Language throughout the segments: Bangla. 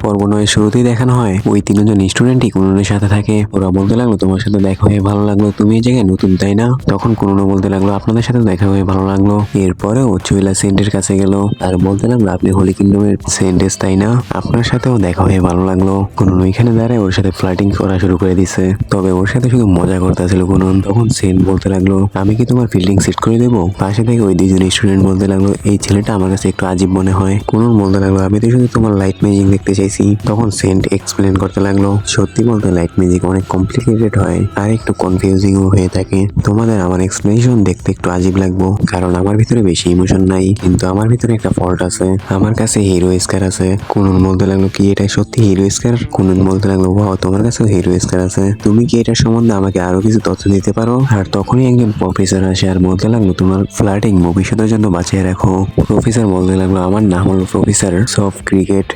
পর্ব 9 শুরুতেই দেখানো হয় ওই তিনজন স্টুডেন্টই কুননের সাথে থাকে। ওরা বলতে লাগলো তোমার সাথে দেখা হয়ে ভালো লাগলো, তুমি এই জায়গায় নতুন তাই না? তখন কুননও বলতে লাগলো আপনাদের সাথে দেখা হয়ে ভালো লাগলো। এরপরেও চুইলা সেন্টের কাছে গেল আর বলতে লাগলো আপনি হোলি কিংডমের সেন্টেস তাই না, আপনার সাথেও দেখা হয়ে ভালো লাগলো। কুনন ওইখানে দাঁড়ায় ওর সাথে ফ্লার্টিং করা শুরু করে দিছে, তবে ওর সাথে শুধু মজা করতেছিল কুনন। তখন সেন্ট বলতে লাগলো আমি কি তোমার ফিল্ডিং সেট করে দেবো? পাশে থেকে ওই দুজন স্টুডেন্ট বলতে লাগলো এই ছেলেটা আমার কাছে একটু আজীব মনে হয়। কুনন বলতে লাগলো আমি তো শুধু তোমার লাইট ম্যাজিক দেখতে চাইছি। তখন সেন্ট এক্সপ্লেন করতে লাগলো সত্যি বলতে লাইট ম্যাজিক অনেক কমপ্লিকেটেড হয় আর একটু কনফিউজিং হয়ে থাকে। তোমাদের আমার এক্সপ্লেনেশন দেখতে একটু আজীব লাগবো কারণ আমার ভিতরে বেশি ইমোশন নাই, কিন্তু আমার ভিতরে একটা ফল্ট আছে, আমার কাছে হিরো স্কার আছে। কুনন বলতে লাগলো কি এটা সত্যি হিরো স্কার? কুনন বলতে লাগলো ওয়াও তোমার কাছেও হিরো স্কার আছে, তুমি কি এটার সম্বন্ধে আমাকে আরো কিছু তথ্য দিতে পারো? আর তখনই একজন প্রফেসর আসে আর বলতে লাগলো তোমার ফ্লার্টিং ভবিষ্যতের জন্য বাঁচিয়ে রাখো। প্রফেসর বলতে লাগলো আমার নাম হলো প্রফেসর সফট ক্রিকেট,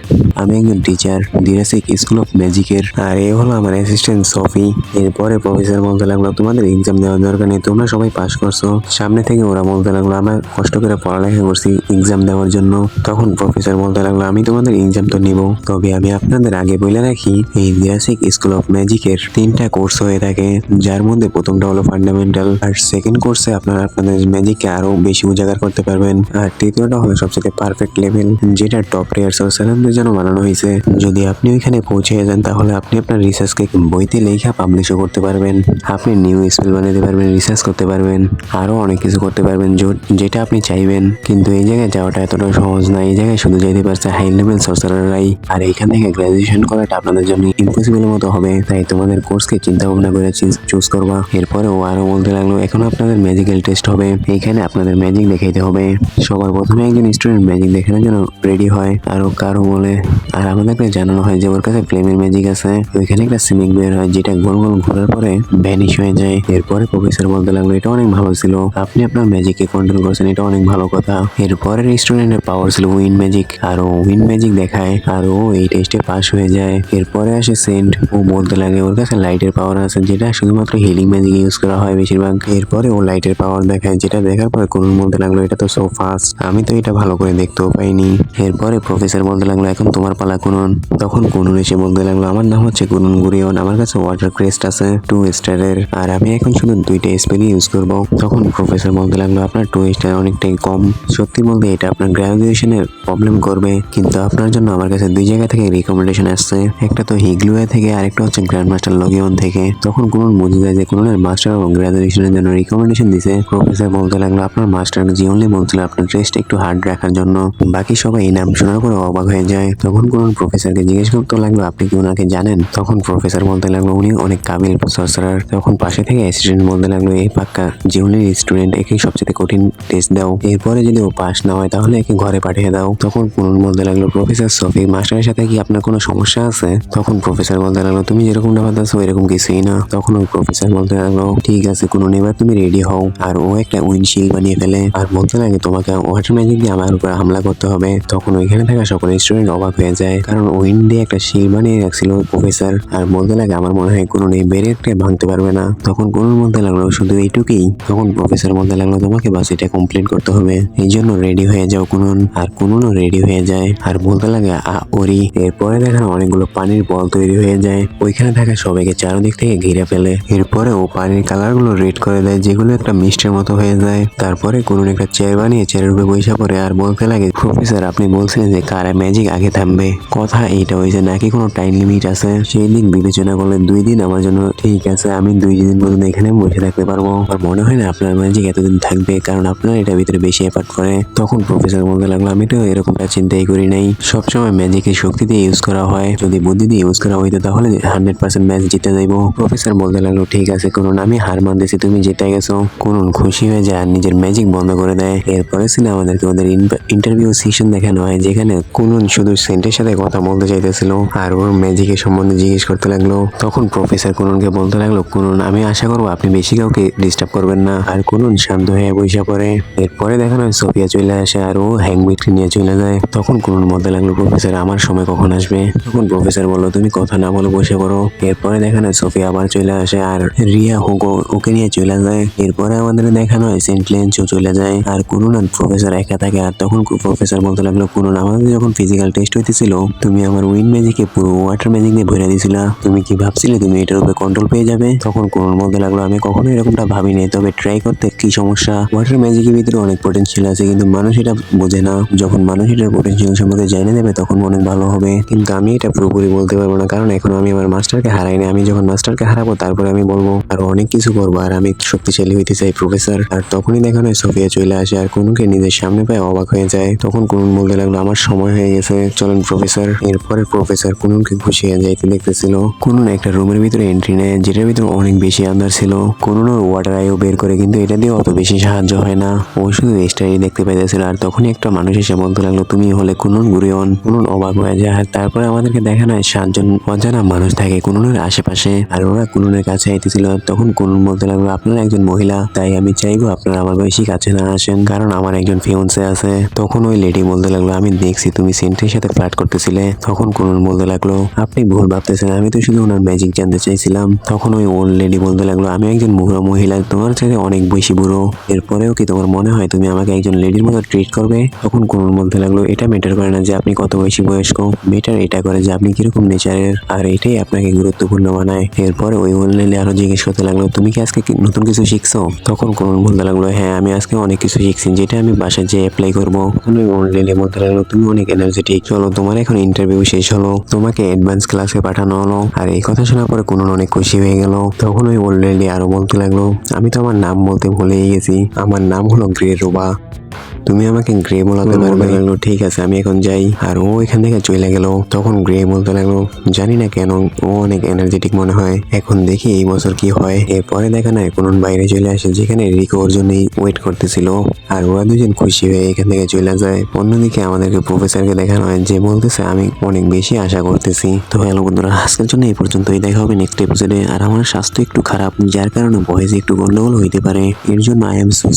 আমি একজন টিচার জুরাসিক স্কুল অফ ম্যাজিকের, আর এ হলো আমার অ্যাসিস্ট্যান্ট সফি। এরপরে প্রফেসর বলতে লাগলো তোমাদের এক্সাম দেওয়ার দরকার নেই, তোমরা সবাই পাস করছো। সামনে থেকে ওরা বলতে লাগলো আমরা কষ্ট করে পড়ালেখা করছি এক্সাম দেওয়ার জন্য। তখন প্রফেসর বলতে লাগলো আমি তোমাদের এক্সাম তো নিব, তবে আমি আপনাদের আগে বলে রাখি এই জুরাসিক স্কুল অফ ম্যাজিকের 3টা কোর্স হয়ে থাকে, যার মধ্যে প্রথমটা হলো ফান্ডামেন্টাল, আর সেকেন্ড কোর্সে আপনারা আপনাদের ম্যাজিককে আরো বেশি উজাগার করতে পারবেন, আর তৃতীয়টা হলো সবচেয়ে পারফেক্ট লেভেল যেটা টপ প্লেয়ার সরসারারদের জন্য বানানো হয়েছে। যদি আপনি ওইখানে পৌঁছে যান তাহলে আপনি আপনার রিসার্চকে বইতে লেখা পাবলিশও করতে পারবেন, আপনি নিউ স্পেল বানাতে পারবেন, রিসার্চ করতে পারবেন, আরো অনেক কিছু করতে পারবেন যেটা আপনি চাইবেন। কিন্তু এই জায়গায় যাওয়াটা এতটা সহজ না, এই জায়গায় শুধু যেতে পারছে হাই লেভেল সরসারাররাই, আর এইখান থেকে গ্রাজুয়েশন করাটা আপনাদের জন্য ইম্পসিবল মতো হবে, তাই তোমাদের কোর্সকে চিন্তা ভাবনা করে চুজ করবা। এরপরে ও আরো বলতে লাগলো এখন আপনাদের ম্যাজিক্যাল টেস্ট হবে, এইখানে আপনাদের ম্যাজিক দেখাইতে হবে। সবার প্রথমে একজন স্টুডেন্ট ম্যাজিক দেখানোর জন্য রেডি হয় আর ও কারো বলে, আর আমাদেরকে জানানো হয় যে ওর কাছে ফ্লেমের ম্যাজিক আছে। ওইখানে একটা সিমিক বের হয় যেটা গোল গোল ঘোরার পরে ভ্যানিশ হয়ে যায়। এরপরে প্রফেসর বলতে লাগলো এটা অনেক ভালো ছিল, আপনি আপনার ম্যাজিককে কন্ট্রোল করছেন, এটা অনেক ভালো কথা। এরপরের স্টুডেন্টের পাওয়ার ছিল উইন ম্যাজিক, আর ও উইন ম্যাজিক দেখায় আর ও এই টেস্টে পাস হয়ে যায়। এরপরে আসে সেন্ট, ও বলতে লাগে ওর কাছে লাইটের পাওয়ার আছে যেটা শুধুমাত্র হিলিং ম্যাজিক ইউজ করা হয় বেশিরভাগ। এরপরে ও লাইটের পাওয়ার দেখায় যেটা দেখার পরে কুনন বলতে লাগলো এটা তো সো ফাস্ট, আমি তো এটা ভালো করে দেখতেও পাইনি। এরপরে প্রফেসর বলতে লাগলো এখন তোমার পালা কুনন। তখন কুনন এসে বলতে লাগলো আমার নাম হচ্ছে কুনন গুরিয়ন, আমার কাছে ওয়াটার ক্রেস্ট আছে 2 স্টারের, আর আমি এখন শুধু 2টা স্পেল ইউজ করবো। তখন প্রফেসর বলতে লাগলো আপনার 2 স্টার অনেকটাই কম, সত্যি বলতে এটা আপনার গ্রাজুয়েশনের প্রবলেম করবে, কিন্তু আপনার জন্য আমার কাছে 2 জায়গা থেকে রিকমেন্ডেশন আসছে, একটা তো হিগলুয়া থেকে আর একটা হচ্ছে গ্র্যান্ড মাস্টার লগিয়ন থেকে। তখন কুনন বুঝে যায় যে কুননের মাস্টার এবং গ্রাজুয়েশনের জন্য রিকমেন্ডেশন দিছে। প্রফেসর বলতে লাগলো আপনার মাস্টার জিওনলি বলছিল আপনার টেস্ট একটু হার্ড রাখার জন্য। বাকি সবাই এই নাম শোনার পরে অবাক হয়ে যায়। তখন কুনন প্রফেসরকে জিজ্ঞেস করতে লাগলো আপনি কি ওনাকে জানেন? তখন প্রফেসর বলতে লাগলো উনি অনেক কাবিল সরসারার। তখন পাশে থেকে অ্যাসিস্ট্যান্ট বলতে লাগলো এই পাক্কা জিওনলির স্টুডেন্ট, একে সবচেয়ে কঠিন টেস্ট দাও, এরপরে যদি ও পাস না হয় তাহলে একে ঘরে পাঠিয়ে দাও। তখন কুনন বলতে লাগলো প্রফেসর সফি মাস্টারের সাথে কি আপনার কোনো সমস্যা আছে? তখন প্রফেসর বলতে লাগলো তুমি যেরকমটা ভাবতেছো এরকম কিছুই না। তখন ওই প্রফেসর বলতে লাগলো ঠিক আছে কুনন এবার তুমি রেডি হও, আর ও একটা উইন্ডশিল্ড বানিয়ে ফেলে আর বলতে লাগে তোমাকে ওয়াটার ম্যাজিক দিয়ে আমার উপর হামলা করতে হবে। তখন ওইখানে থাকা সকল স্টুডেন্ট অবাক হয়ে যায় কারণ উইন্ড দিয়ে একটা শিল্ড বানিয়ে রাখছিল প্রফেসর, আর বলতে লাগে আমার মনে হয় কুনন এই ব্যারিয়ারটা ভাঙতে পারবে না। তখন কুনন বলতে লাগলো শুধু এইটুকুই? তখন প্রফেসর বলতে লাগলো তোমাকে বাস এটা কমপ্লিট করতে হবে, এই জন্য রেডি হয়ে যাও কুনন। আর কুননও রেডি হয়ে যায় আর বলতে লাগে ওরি। এরপরে দেখানো অনেকগুলো পানির বল তৈরি হয়ে যায়, ওইখানে থাকা সবাইকে চারদিক থেকে ঘিরে ফেলে। এরপরে ও পানির কালার গুলো রেড করে দেয় যেগুলো একটা মিষ্টির মতো হয়ে যায়। তারপরে কুনন একটা চেয়ার বানিয়ে চেয়ারের উপরে বসে পড়ে আর বলতে লাগে প্রফেসর আপনি বলছিলেন যে কার ম্যাজিক আগে থামবে, কথা এইটা হয়েছে নাকি কোনো টাইম লিমিট আছে? সেই দিক বিবেচনা করলে 2 দিন আমার জন্য ঠিক আছে, আমি 2 দিন পর্যন্ত এখানে বসে থাকতে পারবো। আর মনে হয় না আপনার ম্যাজিক এতদিন থাকবে কারণ আপনার এটার ভিতরে বেশি এফার্ট করে। তখন প্রফেসর বলতে লাগলো আমি তো এরকমটা চিন্তাই করি নাই, সবসময় ম্যাজিকের শক্তি দিয়ে ইউজ করা হয়, যদি বুদ্ধি দিয়ে ইউজ করা হইতো তাহলে 100% ম্যাচ জিতে যাইবো। প্রফেসর বলতে লাগলো ঠিক আছে কুনন আমি হার মানতেছি, তুমি জিতে গেছো। কুনন খুশি হয়ে যায় আর নিজের ম্যাজিক বন্ধ করে দেয়। এরপরে সিনে আমাদেরকে ওদের ইন্টারভিউ সেশন দেখানো হয় যেখানে কুনন শুধু সেন্টের সাথে কথা বলতে চাইতেছিল আর ওর ম্যাজিকের সম্বন্ধে জিজ্ঞেস করতে লাগলো। তখন প্রফেসর কুননকে বলতে লাগলো কুনন আমি আশা করবো আপনি বেশি কাউকে ডিস্টার্ব করবেন না, আর কুনন শান্ত হয়ে বসে পড়ে। এরপরে দেখানো হয় সোফিয়া চলে আসে আর ও হ্যাংবিটকে নিয়ে চলে যায়। তখন কুনন বলতে লাগলো প্রফেসর আমার সময় কখন আসবে? তখন প্রফেসর বললো তুমি কথা না বলো বসে পড়ো। এরপরে দেখানো হয় সোফিয়া আবার চলে আসে আর রিয়া হুগো ওকে নিয়ে চলে যায়। এরপরে আমাদের দেখানো হয় সেন্ট লেন্সও চলে যায় আর কুনন আর প্রফেসর একা থাকে। আর তখন প্রফেসর বলতে লাগলো কুনন আমাদের যখন ফিজিক্যাল টেস্ট হইতেছিল তুমি আমার উইন ম্যাজিকে পুরো ওয়াটার ম্যাজিক দিয়ে ভরে দিয়েছিলা। তুমি কি ভাবছিলে তুমি এটার উপরে কন্ট্রোল পেয়ে যাবে? তখন কোনোর বলতে লাগলো আমি কখনো এরকমটা ভাবিনি, তবে ট্রাই করতে কি সমস্যা? ওয়াটার ম্যাজিকের ভিতরে অনেক পোটেনশিয়াল আছে, কিন্তু মানুষ এটা বোঝে না। যখন মানুষ এটার পোটেনশিয়াল সম্পর্কে জানিয়ে দেবে তখন অনেক ভালো হবে। কিন্তু আমি এটা পুরোপুরি বলতে পারবো না, কারণ এখন আমি আমার মাস্টারকে হারাইনি। আমি যখন মাস্টারকে হারাবো তারপরে আমি বলবো আর অনেক কিছু করবো, আর আমি শক্তিশালী হইতে চাই প্রফেসর। আর তখনই দেখা নয় সোফিয়া চলে আসে আর কুনুকে নিজের সামনে পেয়ে অবাক হয়ে যায়। তখন কুনুন বলতে লাগলো আমার সময় হয়ে গেছে, চলেন প্রফেসর। এরপরে প্রফেসর কুনুনকে খুশি হয়ে যাইতে দেখতেছিল। কুনুন একটা রুমের ভিতরে এন্ট্রি নেয়, যেটার ভিতরে অনেক বেশি আন্দার ছিল। কুনুন ওর ওয়াটার আইও বের করে, কিন্তু এটা দিয়ে অত বেশি সাহায্য হয় না। ও শুধু স্টারই দেখতে পাইতেছিল। আর তখনই একটা মানুষ এসে বলতে লাগলো তুমি হলে কুনুন গুরিয়ন। কুনুন অবাক হয়ে যায়। আর তারপরে আমাদেরকে দেখানো হয় 7জন অজানা মানুষ থাকে কুনুনের আশেপাশে, আর ওরা কুনুনের কাছে আইতেছিল। তখন কুনুন বলতে লাগলো আপনারা একজন মহিলা, তাই আমি চাইবো আপনারা আমার বেশি কাছে না আসেন, কারণ আমার একজন ফিয়ন্সে আছে। তখন ওই লেডি বলতে লাগলো আমি দেখছি তুমি সেন্ট্রির সাথে ফ্লার্ট করতেছিলে। তখন কুনুন বলতে লাগলো আপনি ভুল ভাবতেছেন, আমি তো শুধু ওনার ম্যাজিক জানতে চাইছিলাম। তখন ওই ওল্ড লেডি বলতে লাগলো আমি একজন বুড়ো মহিলা, তোমার চাইতে অনেক বেশি বুড়ো, এরপরেও কি তোমার মনে হয় তুমি আমাকে একজন লেডির মতো ট্রিট করবে? তখন কুনুন বলতে লাগলো এটা ম্যাটার করে না যে আপনি কত বেশি বয়স্ক, ম্যাটার এটা করে যে আপনি কিরকম নেচারের, আর এটাই আপনাকে গুরুত্বপূর্ণ বানায়। এরপরে ওই ওল্ড লেডি আরো জিজ্ঞেস করতে লাগলো তুমি কি আজকে নতুন কিছু শিখছো? তখন কুনুন বলতে লাগলো হ্যাঁ আমি আজকে অনেক কিছু শিখছি, যেটা আমি বাসায় যেয়ে অ্যাপ্লাই করবো। তখন ওই ওল্ড লেডি বলতে লাগলো তুমি অনেক এনার্জেটিক, চলো তোমার এখন ইন্টারভিউ শেষ হলো, তোমাকে অ্যাডভান্স ক্লাসে পাঠানো হলো। আর এই কথা শোনার পরে কুনুন অনেক খুশি হয়ে গেল। তখন ওই ওল্ড লেডি আরো বলতে লাগলো আমি তো আমার নাম বলতে ভুলেই গেছি, আমার নাম হলো গ্রে রোবা, তুমি আমাকে গ্রে বলাতে পারবে? লাগলো ঠিক আছে আমি এখন যাই। আর ও এখান থেকে চলে গেল। তখন গ্রে বলতে লাগলো জানি না কেন ও অনেক এনার্জেটিক মনে হয়, এখন দেখি এই বছর কি হয়। এরপরে দেখা নাই কোন বাইরে চলে আসে, যেখানে রিকো ওর জন্যই ওয়েট করতেছিল। আর ওরা দুজন খুশি হয়ে এখান থেকে চলে যায়। অন্যদিকে আমাদেরকে প্রফেসরকে দেখানো হয়, যে বলতেছে আমি অনেক বেশি আশা করতেছি। তো হ্যালো বন্ধুরা, আজকের জন্য এই পর্যন্তই, দেখা হবে নেক্সট এপিসোডে। আর আমার স্বাস্থ্য একটু খারাপ, যার কারণে ভয়েসে একটু গন্ডগোল হইতে পারে, এর জন্য আই এম সো